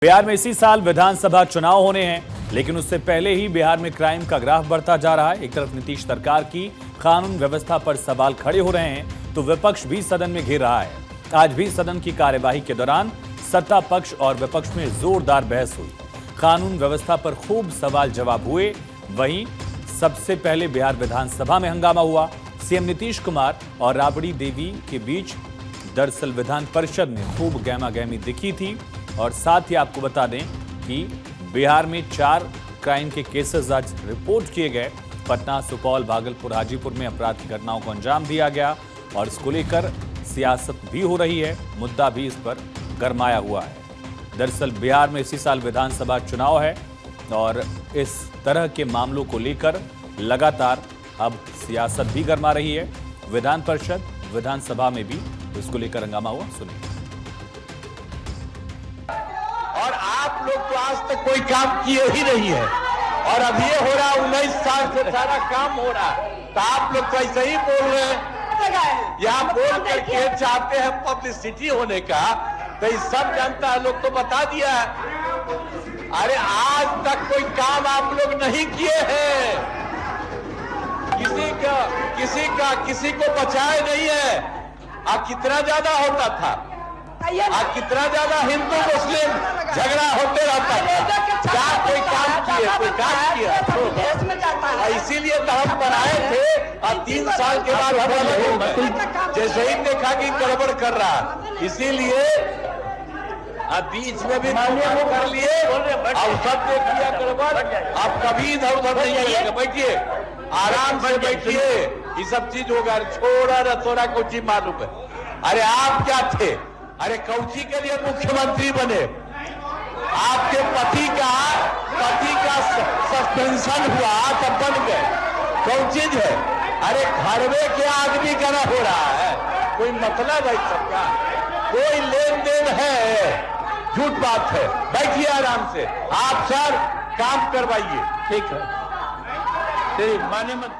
बिहार में इसी साल विधानसभा चुनाव होने हैं, लेकिन उससे पहले ही बिहार में क्राइम का ग्राफ बढ़ता जा रहा है। एक तरफ नीतीश सरकार की कानून व्यवस्था पर सवाल खड़े हो रहे हैं, तो विपक्ष भी सदन में घिर रहा है। आज भी सदन की कार्यवाही के दौरान सत्ता पक्ष और विपक्ष में जोरदार बहस हुई। कानून व्यवस्था पर खूब सवाल जवाब हुए। वहीं सबसे पहले बिहार विधानसभा में हंगामा हुआ। सीएम नीतीश कुमार और राबड़ी देवी के बीच दरअसल विधान परिषद में खूब गहमा गहमी दिखी थी। और साथ ही आपको बता दें कि बिहार में 4 क्राइम के केसेस आज रिपोर्ट किए गए। पटना, सुपौल, भागलपुर, हाजीपुर में अपराध की घटनाओं को अंजाम दिया गया और इसको लेकर सियासत भी हो रही है। मुद्दा भी इस पर गरमाया हुआ है। दरअसल बिहार में इसी साल विधानसभा चुनाव है और इस तरह के मामलों को लेकर लगातार अब सियासत भी गरमा रही है। विधान परिषद, विधानसभा में भी इसको लेकर हंगामा हुआ। सुनिए। और आप लोग तो आज तक कोई काम किए ही नहीं है और अब ये हो रहा 19 साल से सारा काम हो रहा है, तो आप लोग तो ऐसे ही बोल रहे हैं। यहाँ बोल करके चाहते हैं पब्लिसिटी होने का, तो ये सब जनता लोग तो बता दिया है। अरे आज तक कोई काम आप लोग नहीं किए हैं, किसी को बचाए नहीं है। अब कितना ज्यादा होता था, आज कितना ज्यादा हिंदू मुस्लिम झगड़ा होते रहता था। क्या कोई काम किए, कोई काम किया? इसीलिए तो हम बनाए थे और 3 साल के बाद हम जैसे ही देखा कि गड़बड़ कर रहा, इसीलिए बीच में भी कर लिए और सब देख लिया गड़बड़। आप कभी इधर उधर नहीं जाइएगा, बैठिए, आराम से बैठिए। ये सब चीज होगा, छोड़ा रसोड़ा कुछ ही मालूम है। अरे आप क्या थे? अरे कौची के लिए मुख्यमंत्री बने? आपके पति का सस्पेंशन हुआ तब बन गए, कौन चीज है? अरे घर में क्या आदमी का ना हो रहा है, कोई मतलब है सबका? कोई लेन देन है? झूठ बात है। बैठिए आराम से, आप सर काम करवाइए, ठीक है? माने मत।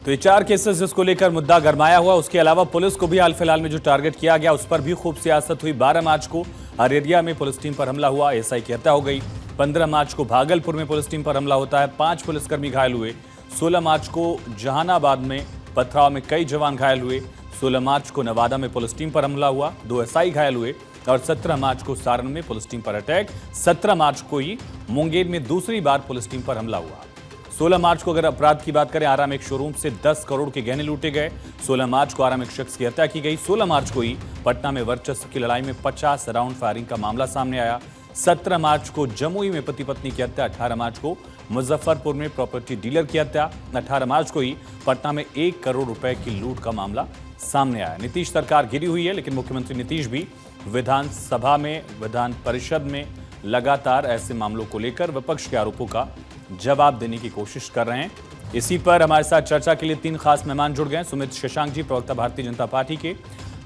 तो ये 4 केसेस जिसको लेकर मुद्दा गरमाया हुआ। उसके अलावा पुलिस को भी हाल फिलहाल में जो टारगेट किया गया उस पर भी खूब सियासत हुई। 12 मार्च को अरेरिया में पुलिस टीम पर हमला हुआ, एसआई की हत्या हो गई। 15 मार्च को भागलपुर में पुलिस टीम पर हमला होता है, 5 पुलिसकर्मी घायल हुए। 16 मार्च को जहानाबाद में पथराव में कई जवान घायल हुए। 16 मार्च को नवादा में पुलिस टीम पर हमला हुआ, 2 एसआई घायल हुए। और 17 मार्च को सारण में पुलिस टीम पर अटैक। 17 मार्च को ही मुंगेर में दूसरी बार पुलिस टीम पर हमला हुआ। 16 मार्च को अगर अपराध की बात करें, आरा में एक शोरूम से 10 करोड़ के गहने लूटे गए। 16 मार्च को आरा में एक शख्स की हत्या की गई। 16 मार्च को ही पटना में वर्चस्व की लड़ाई में 50 राउंड फायरिंग का मामला सामने आया। 17 मार्च को जमुई में पति पत्नी की हत्या। 18 मार्च को मुजफ्फरपुर में प्रॉपर्टी डीलर की हत्या। 18 मार्च को ही पटना में 1 करोड़ रुपए की लूट का मामला सामने आया। नीतीश सरकार घिरी हुई है, लेकिन मुख्यमंत्री नीतीश भी विधानसभा में, विधान परिषद में लगातार ऐसे मामलों को लेकर विपक्ष के आरोपों का जवाब देने की कोशिश कर रहे हैं। इसी पर हमारे साथ चर्चा के लिए 3 खास मेहमान जुड़ गए। सुमित शशांक जी, प्रवक्ता भारतीय जनता पार्टी के,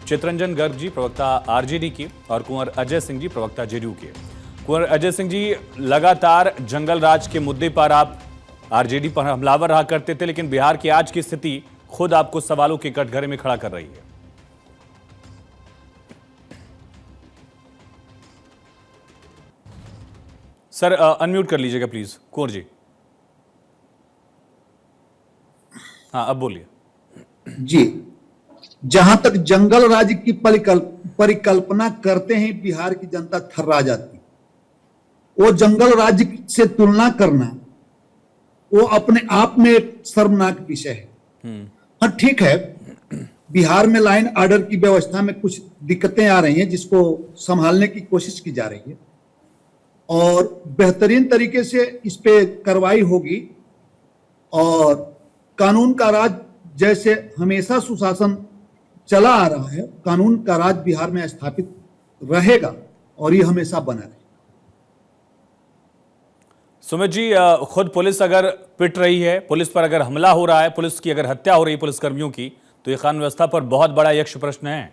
चितरंजन गर्ग जी, प्रवक्ता आरजेडी के, और कुंवर अजय सिंह जी, प्रवक्ता जेडीयू के। कुंवर अजय सिंह जी, लगातार जंगल राज के मुद्दे पर आप आरजेडी पर हमलावर रहा करते थे, लेकिन बिहार की आज की स्थिति खुद आपको सवालों के कटघरे में खड़ा कर रही है। सर अनम्यूट कर लीजिएगा प्लीज, कुंवर जी। हाँ, अब बोलिए जी। जहां तक जंगल राज की परिकल्पना करते हैं बिहार की जनता थर्रा जाती। वो जंगल राज से तुलना करना वो अपने आप में एक शर्मनाक विषय है। हाँ, ठीक है, बिहार में लाइन ऑर्डर की व्यवस्था में कुछ दिक्कतें आ रही हैं जिसको संभालने की कोशिश की जा रही है और बेहतरीन तरीके से इस पे कार्रवाई होगी। और कानून का राज जैसे हमेशा सुशासन चला आ रहा है, कानून का राज बिहार में स्थापित रहेगा और ये हमेशा बना रहेगा। सुमित जी, खुद पुलिस अगर पिट रही है, पुलिस पर अगर हमला हो रहा है, पुलिस की अगर हत्या हो रही है पुलिसकर्मियों की, तो ये कानून व्यवस्था पर बहुत बड़ा यक्ष प्रश्न है।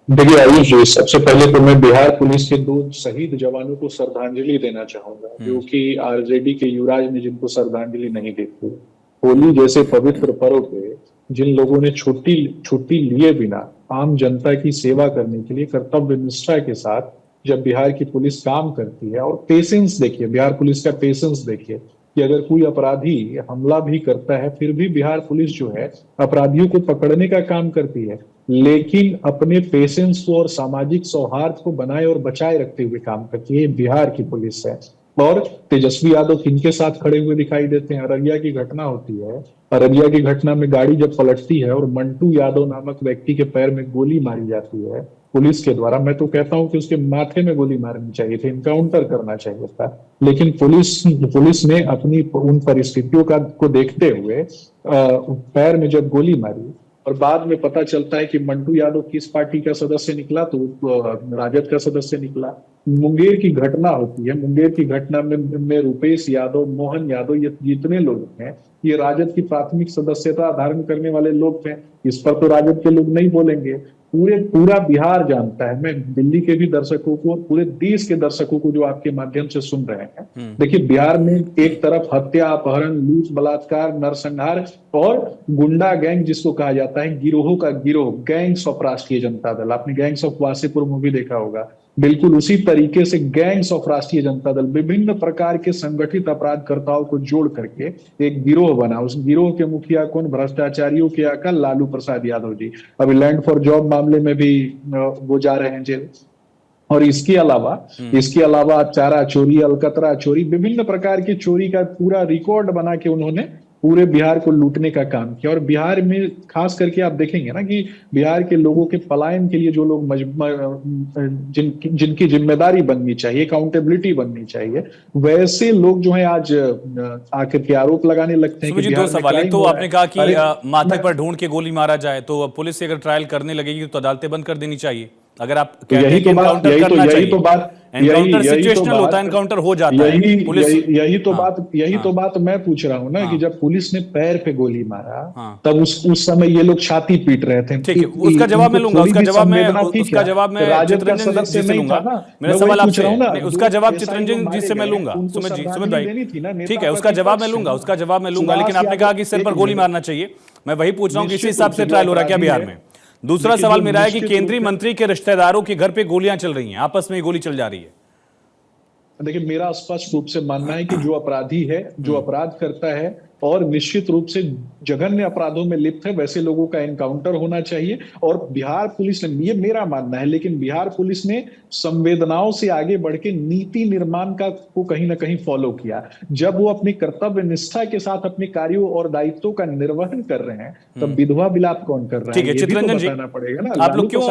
देखिए आयुष जी, सबसे पहले तो मैं बिहार पुलिस के 2 शहीद जवानों को श्रद्धांजलि देना चाहूंगा, जो कि आरजेडी के युवराज ने जिनको श्रद्धांजलि नहीं दी थी। होली जैसे पवित्र पर्व पे जिन लोगों ने छुट्टी लिए बिना आम जनता की सेवा करने के लिए कर्तव्य निष्ठा के साथ जब बिहार की पुलिस काम करती है। और पेशेंस देखिए, बिहार पुलिस का पेशेंस देखिए कि अगर कोई अपराधी हमला भी करता है फिर भी बिहार पुलिस जो है अपराधियों को पकड़ने का काम करती है, लेकिन अपने पेशेंस को और सामाजिक सौहार्द को बनाए और बचाए रखते हुए काम करती है। बिहार की पुलिस है। और तेजस्वी यादव किनके साथ खड़े हुए दिखाई देते हैं? अररिया की घटना होती है, अररिया की घटना में गाड़ी जब पलटती है और मंटू यादव नामक व्यक्ति के पैर में गोली मारी जाती है पुलिस के द्वारा, मैं तो कहता हूं कि उसके माथे में गोली मारनी चाहिए थी, इनकाउंटर करना चाहिए था। लेकिन पुलिस ने अपनी उन परिस्थितियों को देखते हुए पैर में जब गोली मारी और बाद में पता चलता है कि मंटू यादव किस पार्टी का सदस्य निकला, तो राजद का सदस्य निकला। मुंगेर की घटना होती है, मुंगेर की घटना में रुपेश यादव, मोहन यादव, ये जितने लोग हैं ये राजद की प्राथमिक सदस्यता धारण करने वाले लोग थे। इस पर तो राजद के लोग नहीं बोलेंगे। पूरा बिहार जानता है। मैं दिल्ली के भी दर्शकों को, पूरे देश के दर्शकों को जो आपके माध्यम से सुन रहे हैं, देखिए बिहार में एक तरफ हत्या, अपहरण, लूट, बलात्कार, नरसंहार और गुंडा गैंग जिसको कहा जाता है, गिरोहों का गिरोह, गैंग्स ऑफ राष्ट्रीय जनता दल। आपने गैंग्स ऑफ वासेपुर मूवी देखा होगा, बिल्कुल उसी तरीके से गैंग्स ऑफ राष्ट्रीय जनता दल विभिन्न प्रकार के संगठित अपराधकर्ताओं को जोड़ करके एक गिरोह बना। उस गिरोह के मुखिया कौन? भ्रष्टाचारियों के अकल लालू प्रसाद यादव जी। अभी लैंड फॉर जॉब मामले में भी वो जा रहे हैं जेल। और इसके अलावा चारा चोरी, अलकतरा चोरी, विभिन्न प्रकार की चोरी का पूरा रिकॉर्ड बना के उन्होंने पूरे बिहार को लूटने का काम किया। और बिहार में खास करके आप देखेंगे ना कि बिहार के लोगों के पलायन के लिए जो लोग जिनकी जिम्मेदारी बननी चाहिए, अकाउंटेबिलिटी बननी चाहिए, वैसे लोग जो है आज आकर के आरोप लगाने लगते हैं कि दो सवाल है। तो आपने कहा कि माथे पर ढूंढ के गोली मारा जाए, तो पुलिस से अगर ट्रायल करने लगेगी तो अदालतें बंद कर देनी चाहिए। अगर आप कहते हैं कि एनकाउंटर करना चाहिए, एनकाउंटर सिचुएशनल होता है, एनकाउंटर हो जाता है। यही तो बात मैं पूछ रहा हूँ ना कि जब पुलिस ने पैर पे गोली मारा तब उस समय ये लोग छाती पीट रहे थे। ठीक है, उसका जवाब मैं लूंगा, उसका जवाब मैं चित्ररंजन जी से लूंगा। मेरा सवाल आपसे, उसका जवाब चित्ररंजन जी से मैं लूंगा। सुमित भाई, ठीक है, उसका जवाब मैं लूंगा, लेकिन आपने कहा कि सिर पर गोली मारना चाहिए। मैं वही पूछ रहा हूँ कि इसी हिसाब से ट्रायल हो रहा है क्या बिहार में? दूसरा सवाल मेरा है कि केंद्रीय मंत्री के रिश्तेदारों के घर पे गोलियां चल रही हैं, आपस में गोली चल जा रही है। देखिए, मेरा स्पष्ट रूप से मानना है कि जो अपराधी है, जो अपराध करता है और निश्चित रूप से जघन्य अपराधों में लिप्त है, वैसे लोगों का एनकाउंटर होना चाहिए। और बिहार पुलिस ने, ये मेरा मानना है, लेकिन बिहार पुलिस ने संवेदनाओं से आगे बढ़ के नीति निर्माण को कहीं ना कहीं फॉलो किया। जब वो अपनी कर्तव्य निष्ठा के साथ अपने कार्यों और दायित्वों का निर्वहन कर रहे हैं, तब विधवा विलाप कौन कर रहा है? ठीक है चित्ररंजन जी, पड़ेगा ना, आप लोग क्यों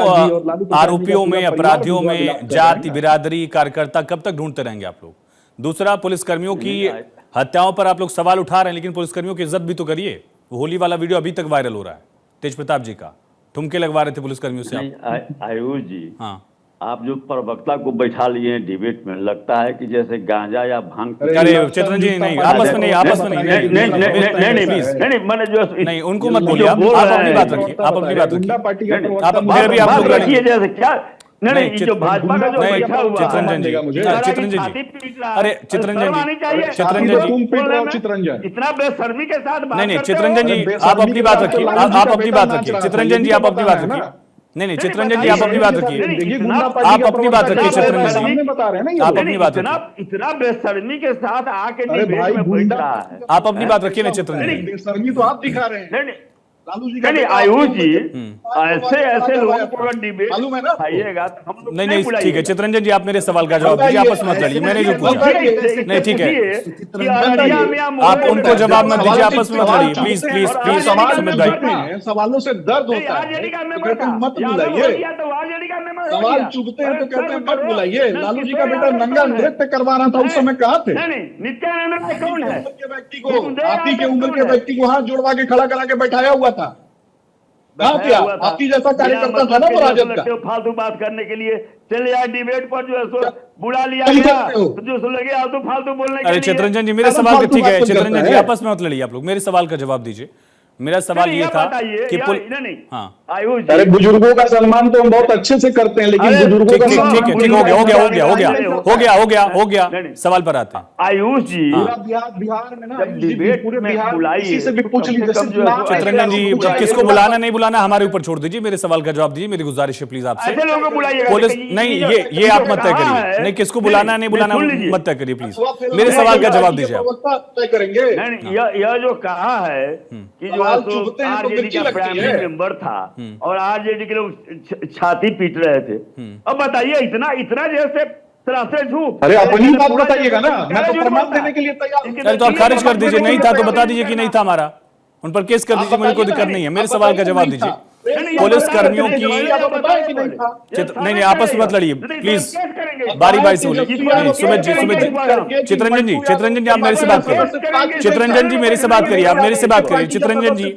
आरोपियों में, अपराधियों में जाति, बिरादरी, कार्यकर्ता कब तक ढूंढते रहेंगे आप लोग? दूसरा, पुलिसकर्मियों की हत्याओं पर आप लोग सवाल उठा रहे हैं, लेकिन पुलिसकर्मियों की इज्जत भी तो करिए। होली वाला वीडियो अभी तक वायरल हो रहा है, तेज प्रताप जी का, ठुमके लगवा रहे थे पुलिसकर्मियों से आप। आयुष जी, हाँ, आप जो प्रवक्ता को बैठा लिए हैं डिबेट में, लगता है कि जैसे गांजा या भांग। अरे चित्ररंजन जी, नहीं, आपस में नहीं, मैंने जो नहीं, उनको मत बोलिए, आप अपनी बात रखिए, आप अपनी बात रखिए, आप लोग रखिए जैसे क्या। नहीं, जो भाजपा का जो बैठा हुआ चित्ररंजन जी, चित्ररंजन जी, अरे चित्ररंजन जी, इतना बेशर्मी के साथ नहीं, चित्ररंजन जी आप अपनी बात रखिए, आप अपनी बात रखिए, चित्ररंजन जी आप अपनी बात रखिए, नहीं, चित्ररंजन जी आप अपनी बात रखिए, आप अपनी बात रखिए, चित्ररंजन जी आप अपनी बात रखिए, इतना बेशर्मी के साथ आके डिबेट में बैठ रहा है। आप अपनी बात रखिए ना चित्ररंजन जी। बेशर्मी तो आप दिखा रहे हैं। नहीं, आयुष जी, ऐसे लोगों को अगर डिबेट खाइएगा तो हम लोग नहीं, ठीक है चित्ररंजन जी, आप मेरे सवाल का जवाब दीजिए, आपस में मत लड़िए, मैंने जो पूछा। नहीं, ठीक है, आप उनको जवाब मत दीजिए, आपस में मत लड़िए, प्लीज प्लीज प्लीज। सुमित भाई, सवालों से दर्द होता है तो कहते हैं मत बुलाइए, सवाल चुभते हैं तो कहते हैं मत बुलाइए। लालू जी का बेटा नंगा नृत्य करवा रहा था, उस समय कहा थे? नित्यानंद राय कौन है? हाथी के उम्र के व्यक्ति को हाथ जोड़वा के खड़ा करा के बैठाया हुआ था। क्या आपकी जैसा कार्यकर्ता था ना वो राजद का। फालतू बात करने के लिए चले आए डिबेट पर, जो है सो बुला लिया गया, जो सो लगे आप तो फालतू बोलने के लिए। अरे चित्ररंजन जी, मेरे सवाल ठीक है, चित्ररंजन जी आपस में मत लड़िए, आप लोग मेरे सवाल का जवाब दीजिए। मेरा सवाल ये था कि हाँ आयुष अरे जी, बुजुर्गों का सम्मान तो हम बहुत अच्छे से करते हैं, लेकिन अरे, बुजुर्गों ठीक का ठीक सम्मान ठीक है, ठीक हो गया सवाल पर आते हैं। आयुष जी, पूरा बिहार में ना, जब डिबेट पूरे में बिहार बुलाइए, किसी से भी पूछ कम से लीजिए, कम सिर्फ जो है नाम सो चित्रंजन जी, ऐसे लोगों को किसको बुलाइए। बुलाना नहीं बुलाना हमारे ऊपर छोड़ दीजिए, मेरे सवाल का जवाब दीजिए, मेरी गुजारिश है प्लीज आपसे। ऐसे लोगों को बुलाइएगा। पुलिस देखिए, नहीं, जो ये आप मत तय कहा करिए, है- नहीं किसको बुलाना नहीं बुलाना सुन लीजिए। मत तय करिए प्लीज, मेरे सवाल का जवाब दीजिए आप। तय करेंगे। नहीं, यह जो कहा है कि जो है सवाल सो चुभते हैं तो आरजेडी मिर्ची का लगती प्राइमरी है। मेंबर था और आरजेडी के लोग छाती पीट रहे थे। अब बताइए, इतना इतना जैसे सरासर झूठ। अरे अपनी बात पूरा बताइएगा ना, जैसे मैं तो झूठ प्रमाण बोलता है। देने के लिए तैयार हूं। लेकिन अरे तो आप खारिज कर दीजिए, नहीं था तो बता दीजिए कि नहीं था, हमारा। हमारा उन पर केस कर दीजिए, मुझे कोई दिक्कत नहीं है, मेरे आप सवाल का बताइए जवाब नहीं था। दीजिए। नहीं, पुलिस आप कर्मियों बताइए, की आप बताइए कि नहीं था। नहीं आपस में मत लड़िए प्लीज, बारी बारी से बोलिए। नहीं सुमित जी, चित्रंजन जी आप मेरे से बात करिए, चित्रंजन जी मेरे से बात करिए, आप मेरे से बात करिए, चित्रंजन जी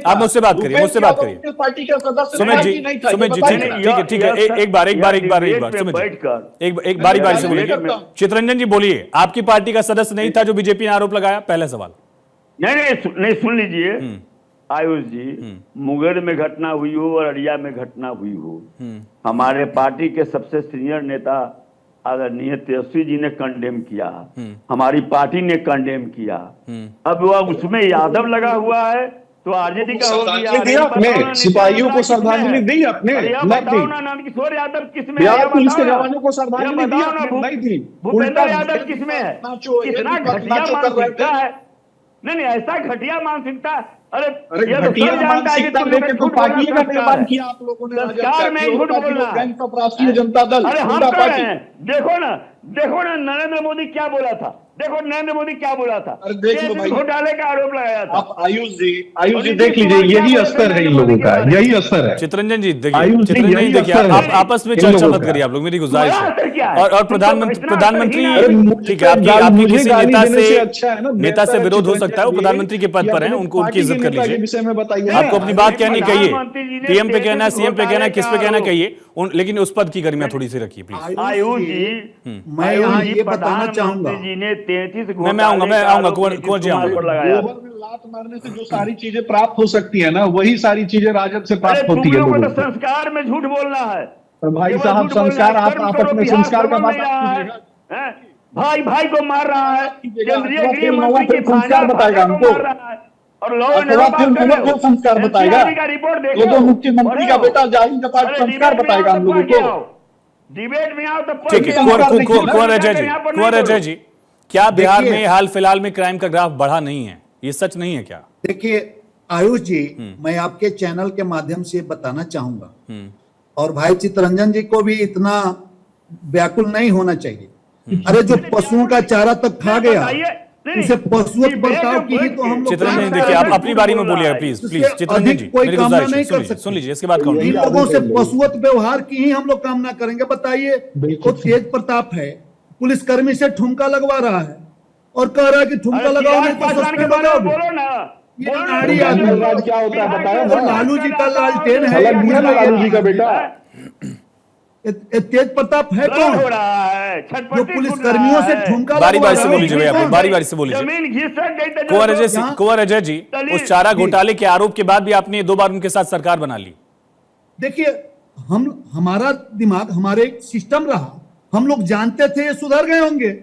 आप मुझसे बात करिए, मुझसे बात करिए। पार्टी का सदस्य सुमित जी ठीक है, एक बार सुमित जी एक बारी बारी से बोलिए। चित्रंजन जी बोलिए, आपकी पार्टी का सदस्य नहीं था जो बीजेपी ने आरोप लगाया, पहला सवाल। नहीं सुन लीजिए आयुष जी, मुंगेर में घटना हुई हो और अड़िया में घटना हुई हो, हमारे पार्टी के सबसे सीनियर नेता आदरणीय तेजस्वी जी ने कंडेम किया, हमारी पार्टी ने कंडेम किया। अब वह उसमें यादव लगा हुआ है तो आरजेडी का हो गया। दिया आपने, सिपाहियों को श्रद्धांजलि दी आपने, बताओ ना, नंदकिशोर यादव किसमें बिहार है? पुलिस के बताओ ना। जवानों को श्रद्धांजलि ये दी बताओ ना, आपने, नहीं दी। भूपेंद्र यादव किसमें है? नाचो, कितना घटिया मानसिकता है। नहीं ऐसा घटिया मानसिकता। अरे ये तो घटिया सब जानता है कि मानसिकता तुम लोग लेके तो झूठ पार्टी बोलना का निर्माण है। किया आप लोगों ने। सरकार में झूठ बोलना। राष्ट्रीय जनता दल, अरे हम जनता कर पार्टी। रहे हैं, देखो ना नरेंद्र मोदी क्या बोला था, देखो नरेंद्र मोदी क्या बोला था। अरे देख लो भाई, घोटाले का आरोप लगाया था। आप आयुष जी देख लीजिए, यही असर है इन लोगों का, यही असर है। चित्रंजन जी देखिए, आयुष जी, चित्रंजन जी यही देखिए, असर है आप आपस में इन चर्चा लोगों मत का। करिए आप लोग, मेरी गुजारिश तुम्हारा असर क्या है। है? और तुम तो प्रधानमंत्री इतना ठीक है, आपकी किसी गाली नेता देने से अच्छा है ना, नेता से बेहतर है विरोध हो चित्रंजन सकता है, वो जी प्रधानमंत्री के पद कि पर हैं, अपने उनको उनकी पार्टी इज्जत के कर नेता के लीजिए। विषय में बताइए। आपको अपनी बात कहनी कहिए, प्रधानमंत्री जी ने पीएम पे कहना है, सीएम पे कहना है, घोटाले किस पे का कहना आरोप- कहिए, लेकिन उस पद की गरिमा थोड़ी सी रखिए प्लीज। आयुष जी, मैं यहाँ ये बताना चाहूंगा, जी ने 33 मैं आऊंगा कुंवर जी आऊंगा। लगाया। गोबर में लात मारने से जो सारी चीजें प्राप्त हो सकती है ना, वही सारी चीजें राजद से अरे प्राप्त तुम होती है लोगों को लोगों तो को। संस्कार में झूठ बोलना है। तो भाई केवल साहब, झूठ बोलना संस्कार है, आप कर्म आपस करो, में बिहार संस्कार का समझ बात नहीं रहा है। कीजिएगा। हैं? भाई को मार रहा है, केंद्रीय अथवा गृह फिर नवा मंत्री फिर की संस्कार फाइनल बताएगा को हमको। मार रहा है और लॉ एंड अथवा ऑर्डर फिर बात कर नवा रहे हो। फिर संस्कार बताएगा। NCRB का रिपोर्ट देखो। ये तो मुख्यमंत्री पढ़े का हो। बेटा जाहिर जब अरे संस्कार डिबेट में आओ बताएगा तो हम लोगों पढ़ के को। आओ। डिबेट में आओ तो पढ़ ठीक के है, आओ। कुंवर अजय जी, क्या बिहार देखिए, में हाल फिलहाल में क्राइम का ग्राफ बढ़ा नहीं है, ये सच नहीं है क्या? देखिए आयुष जी, मैं आपके चैनल के माध्यम से बताना चाहूंगा, और भाई चित्रंजन जी को भी इतना व्याकुल नहीं होना चाहिए। अरे जो पशुओं का चारा तक खा गया, उसे पशुवत बर्ताव की ही तो हम लोग चित्रंजन जी काम देखिए, कर आप रहे हैं। अपनी बारी में बोलिएगा प्लीज इससे प्लीज। चित्रंजन अधिक जी कोई मेरी कामना गुजारिश है, नहीं कर सुन सकते। लीजिए इसके बाद काउंट इन लोगों से पशुवत व्यवहार की ही हम लोग कामना करेंगे। बताइए, वो तेज प्रताप है, पुलिसकर्मी से ठुमका लगवा रहा है और कह रहा है कि ठुमका लगाओ नहीं तो सस्पेंड हो जाओगे। बोलो ना। ये नाड़ी आदमी है। राज क्या होता है बताया वो ना। लालू जी का लालटेन है। अलग दिया ना लालू जी का बेटा। ये तेज प्रताप है फ्लड हो कौन? रहा है, जो छटपटी पुलिस छूट रहा कर्मियों से है। ठुमका बारी बारी से लगवा बोल रहा है। लीजिए भैया, बारी बारी से बोल लीजिए। जमीन घिसक गई तो कुंवर अजय जी, उस चारा घोटाले के बाद भी आपने 2 बार उनके साथ सरकार बना ली। देखिए, हमारा दिमाग, हमारे एक सिस्टम रहा, हम लोग जानते थे ये सुधर गए होंगे।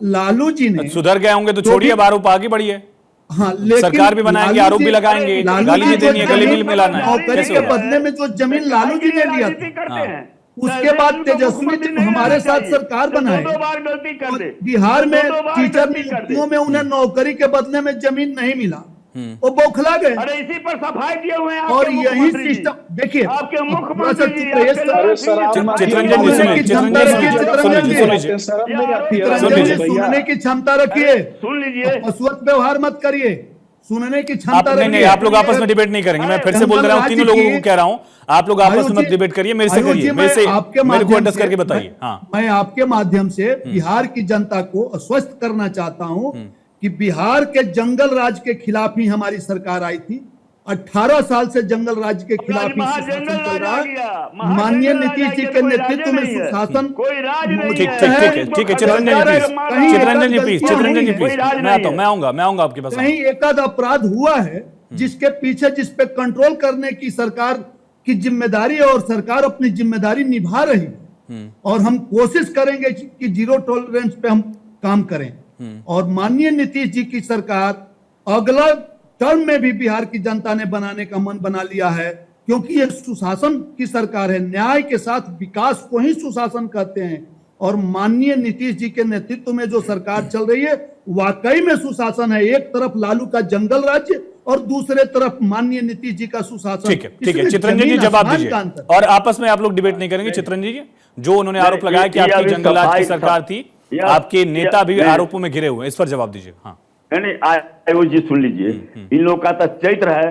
लालू जी ने सुधर गए होंगे तो छोड़िए, अब आरोप आगे बढ़िए। हाँ, लेकिन सरकार भी बनाएंगे, आरोप भी लगाएंगे, गाली भी देनी है, गले भी मिलाना है, नौकरी कैसे के होगा? बदले में जो जमीन लालू जी ने लिया था, उसके बाद तेजस्वी जी हमारे साथ सरकार बनाए। 2 बार गलती कर दे। बिहार में 2 बार टीचर गलती कर दे। नियुक्तियों में उन्हें नौकरी के बदले में जमीन नहीं मिला, वो बौखला गए। अरे इसी पर सफाई दिए हुए हैं और आपके यही मुख्यमंत्री जी। सिस्टम देखिए, आपके थोड़ा सा मुख्यमंत्री चुप जी, रहिए। आपके लाल सिंह जी। चित्रंजन जी सुनिए, चित्रंजन जी सुनिए, शर्म नहीं आती है चित्रंजन जी, भैया। सुनने की क्षमता रखिए, सुन लीजिए। पशुवत व्यवहार मत करिए, सुनने की आप क्षमता नहीं रखिए। आप लोग आपस में डिबेट नहीं करेंगे, मैं फिर से बोल रहा हूँ, तीनों लोगों को कह रहा हूँ, आप लोग आपस में मत डिबेट करिए, मेरे से करिए, मेरे को एड्रेस करके बताइए। हाँ, मैं आपके माध्यम से बिहार की जनता को आश्वस्त करना चाहता हूं कि बिहार के जंगल राज के खिलाफ ही हमारी सरकार आई थी। 18 साल से जंगल राज के खिलाफ ही शासन चल रहा है। माननीय नीतीश जी के नेतृत्व में सुशासन कोई राज नहीं ठीक है। ठीक है चित्रंजन जी प्लीज, मैं आऊंगा आपके पास। कहीं एकाध अपराध हुआ है जिसके पीछे जिस पे कंट्रोल करने की सरकार की जिम्मेदारी है और सरकार अपनी जिम्मेदारी निभा रही है और हम कोशिश करेंगे कि जीरो टॉलरेंस पे हम काम करें। और माननीय नीतीश जी की सरकार अगला टर्म में भी बिहार की जनता ने बनाने का मन बना लिया है, क्योंकि ये सुशासन की सरकार है। न्याय के साथ विकास को ही सुशासन कहते हैं और माननीय नीतीश जी के नेतृत्व में जो सरकार चल रही है वाकई में सुशासन है। एक तरफ लालू का जंगल राज्य और दूसरे तरफ माननीय नीतीश जी का सुशासन। ठीक है चित्रंजन जी जवाब दीजिए और आपस में आप लोग डिबेट नहीं करेंगे। चित्रंजन जी, जो उन्होंने आरोप लगाया कि आपकी जंगल राज की सरकार थी, आपके नेता भी आरोपों में घिरे हुए हैं, इस पर जवाब दीजिए। हाँ नहीं आयुष जी सुन लीजिए, इन लोगों का तो चरित्र है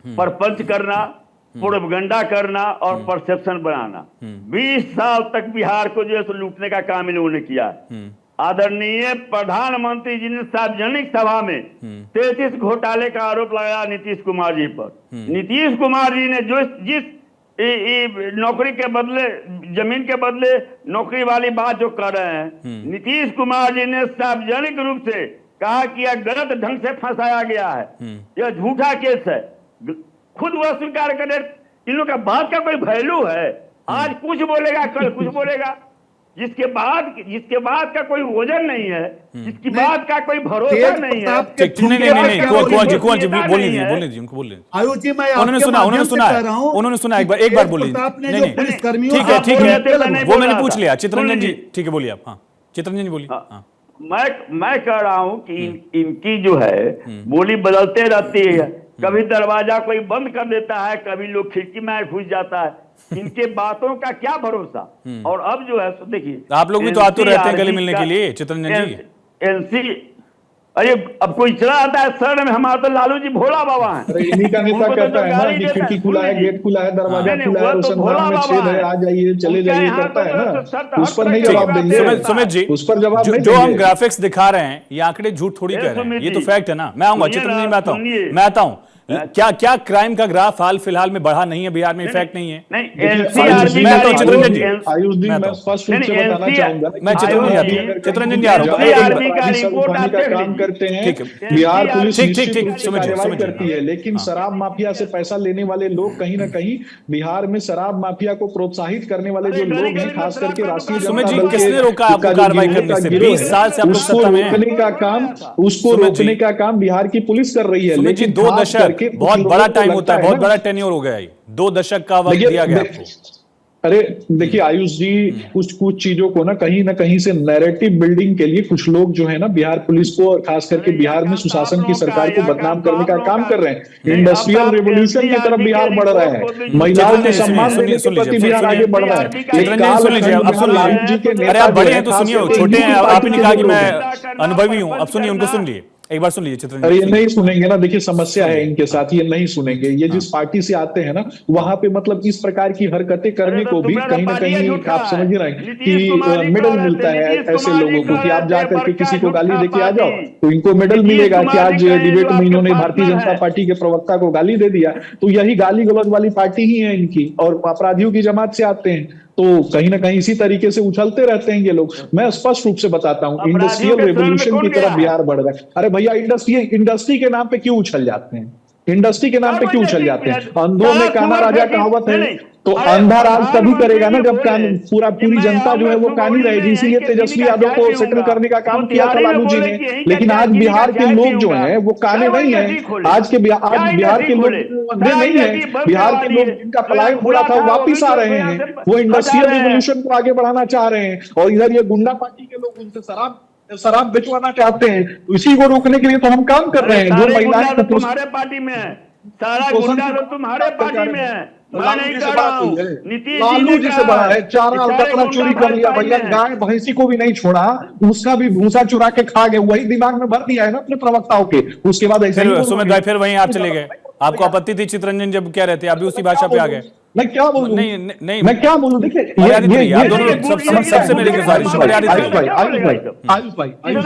परपंच करना, प्रोपगंडा करना और परसेप्शन बनाना। 20 साल तक बिहार को जो है लूटने का काम इन लोगों ने किया। आदरणीय प्रधानमंत्री जी ने सार्वजनिक सभा में 33 घोटाले का आरोप लगाया नीतीश कुमार जी पर। नीतीश कुमार जी ने जो जिस नौकरी के बदले, जमीन के बदले नौकरी वाली बात जो कर रहे हैं, नीतीश कुमार जी ने सार्वजनिक रूप से कहा कि यह गलत ढंग से फंसाया गया है, यह झूठा केस है। खुद वह स्वीकार करे। इन लोगों का बात का कोई वैल्यू है? आज कुछ बोलेगा, कल कुछ बोलेगा, जिसके बाद का कोई वजन नहीं है, जिसकी बात का कोई भरोसा नहीं है। कुंवर जी बोल लीजिए उनको बोल लीजिए। आयुष जी, मैं उन्होंने सुना एक बार बोलिए। ठीक है वो मैंने पूछ लिया। चित्रंजन जी ठीक है बोलिए आप। हाँ चित्रंजन जी बोलिए। हाँ मैं कह रहा हूं कि इनकी जो है बोली बदलते रहती है। कभी दरवाजा कोई बंद कर देता है, कभी लोग खिड़की में घुस जाता है। इनके बातों का क्या भरोसा। और अब जो है देखिए, आप लोग भी तो आतुर रहते हैं गले मिलने के लिए चित्रंजन जी। एनसी अरे अब कोई चला आता है शरण में, हमारा तो लालू जी भोला बाबा है। इन्हीं का नेता कहता है ना कि खिड़की खुला है, गेट खुला है, दरवाजा खुला है, रोशनदान में छेद है, आ जाइए चले जाइए करता है ना। उस पर नहीं जवाब देंगे सुमित जी, उस पर जवाब नहीं। जो हम ग्राफिक्स दिखा रहे हैं ये आंकड़े झूठ थोड़ी कह रहे हैं, ये तो फैक्ट है ना। मैं आऊंगा चित्रंजन जी, मैं आता हूँ। क्या क्राइम का ग्राफ हाल फिलहाल में बढ़ा नहीं है बिहार में? इफेक्ट नहीं है। चित्रंजन जी, आयुष जी, मैं स्पष्ट रूप से बताना चाहूंगा, मैं चित्रंजन जी आ रहा हूँ। काम करते हैं बिहार पुलिस निश्चित रूप से कार्रवाई करती है, लेकिन शराब माफिया से पैसा लेने वाले लोग कहीं ना कहीं बिहार में शराब माफिया को प्रोत्साहित करने वाले जो लोग हैं, खास करके राष्ट्रीय जनता दल के, किसने रोका आपको कार्रवाई करने से? 20 साल से आप लोग सत्ता में हैं। उसको रोकने का काम बिहार की पुलिस कर रही है। लेकिन 2 दशक बहुत बड़ा टाइम होता है, बहुत बड़ा टेन्योर हो गया है। 2 दशक का वक्त दिया गया आपको। अरे देखिए आयुष जी, कुछ चीजों को ना कहीं से नैरेटिव बिल्डिंग के लिए कुछ लोग जो है ना बिहार पुलिस को और खास करके बिहार में सुशासन की सरकार को बदनाम करने का काम कर रहे हैं। इंडस्ट्रियल रेवोल्यूशन की तरफ बिहार बढ़ रहा है, महिलाओं के सम्मान देने के प्रति बिहार आगे बढ़ रहा है। लालू जी के नेता बड़े हैं तो सुनिए, छोटे हैं। आपने कहा कि मैं अनुभवी हूँ, अब सुनिए उनको, सुन लिए एक बार सुन लीजिए चित्रंजन। अरे ये नहीं सुनेंगे ना, देखिए समस्या है इनके साथ, ये नहीं सुनेंगे। ये जिस पार्टी से आते हैं ना वहां पे मतलब इस प्रकार की हरकतें करने को भी कहीं ना कहीं आप समझ रहे हैं कि मेडल मिलता है ऐसे लोगों को, कि आप जाकर के किसी को गाली देके आ जाओ तो इनको मेडल मिलेगा कि आज डिबेट में इन्होंने भारतीय जनता पार्टी के प्रवक्ता को गाली दे दिया। तो यही गाली गलौज वाली पार्टी ही है इनकी, और अपराधियों की जमात से आते हैं। तो कहीं ना कहीं इसी तरीके से उछलते रहते हैं ये लोग। मैं स्पष्ट रूप से बताता हूँ, इंडस्ट्रियल रेवोल्यूशन की तरफ बिहार बढ़ रहा है। अरे भैया, इंडस्ट्री के नाम पे क्यों उछल जाते हैं? इंडस्ट्री के नाम पे क्यों उछल जाते हैं? अंधों में काना राजा कहावत है, तो अंधा राज तभी करेगा ना जब पूरी जनता जो है वो कानी रहेगी। इसीलिए तेजस्वी यादव को सेटल करने का काम किया था लालू जी ने। लेकिन आज बिहार के लोग जो हैं वो काने नहीं है। आज बिहार के लोग अंधे नहीं है। बिहार के लोग जिनका पलायन हो रहा था वो वापिस आ रहे हैं, वो इंडस्ट्रियल रिवोल्यूशन को आगे बढ़ाना चाह रहे हैं। और इधर ये गुंडा पार्टी के लोग उनसे शराब बेचवाना चाहते हैं। तो इसी को रोकने के लिए तो हम काम कर रहे हैं। जो महिलाएं तुम्हारे पार्टी में है, सारा गुंडा लोग तुम्हारे पार्टी में है। लालू जी से बड़ा है, चारा और कपड़ा चोरी कर लिया भैया, गाय भैंसी को भी नहीं छोड़ा, उसका भी भूसा चुरा के खा गए। वही दिमाग में भर दिया है ना अपने प्रवक्ताओं के। उसके बाद ऐसे सुमित भाई फिर वहीं आप चले गए। आपको आपत्ति थी चित्रंजन जब कह रहे थे, अभी उसी भाषा पे आ गए। मैं क्या बोलूं? नहीं मैं क्या बोलूं? देखिए सबसे मेरी गुजारिश है, आयुष भाई देश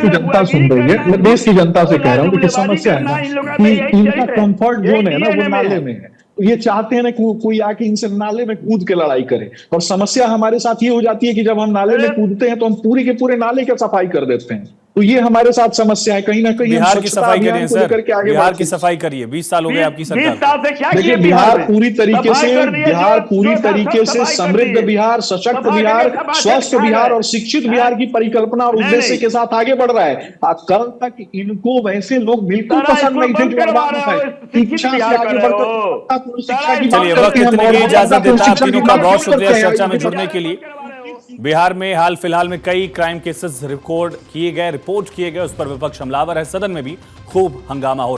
की जनता सुन रही है। मैं देश की जनता से कह रहा हूँ कि समस्या है ना कि इनका कंफर्ट जोन है ना वो नाले में है। ये चाहते हैं ना कोई आके इनसे नाले में कूद के लड़ाई करे। और समस्या हमारे साथ ये हो जाती है कि जब हम नाले में कूदते हैं तो हम पूरे के पूरे नाले की सफाई कर देते हैं। तो ये हमारे साथ समस्या है। कहीं ना कहीं हम बिहार की स्वच्छता सफाई अभियान करिए को सर, लेकर के आगे बिहार बढ़ते की हैं। सफाई करिए। 20 साल हो गए आपकी 20 सरकार साल से क्या देखिए किए बिहार में? पूरी तरीके सफाई से कर दिए, बिहार जो- पूरी जो तरीके से सफाई कर समृद्ध दिए। बिहार, सशक्त सफाई बिहार, करके सब स्वस्थ खा बिहार गए। और शिक्षित हाँ? बिहार की परिकल्पना और नहीं, उद्देश्य नहीं। के साथ आगे बढ़ रहा है। कल तक इनको वैसे लोग बिल्कुल सारा पसंद स्कूल नहीं थे बंद जो करवा अवामक रहे है। हो, शिक्षित शिक्षा से बिहार आगे कर रहे बढ़कर हो। गुणवत्तापूर्ण शिक्षा सारा की स्कूल बात चलिए, बंद वक्त करते हैं, इतने की मौलिक इजाजत गुणवत्तापूर्ण देता है। आप शिक्षा की तीनों का बात बहुत क्यों शुक्रिया करते हैं? चर्चा में जुड़ने के लिए। बिहार में हाल फिलहाल में कई क्राइम केसेस रिकॉर्ड किए गए, रिपोर्ट किए गए, उस पर विपक्ष हमलावर है। सदन में भी खूब हंगामा हो रहा है।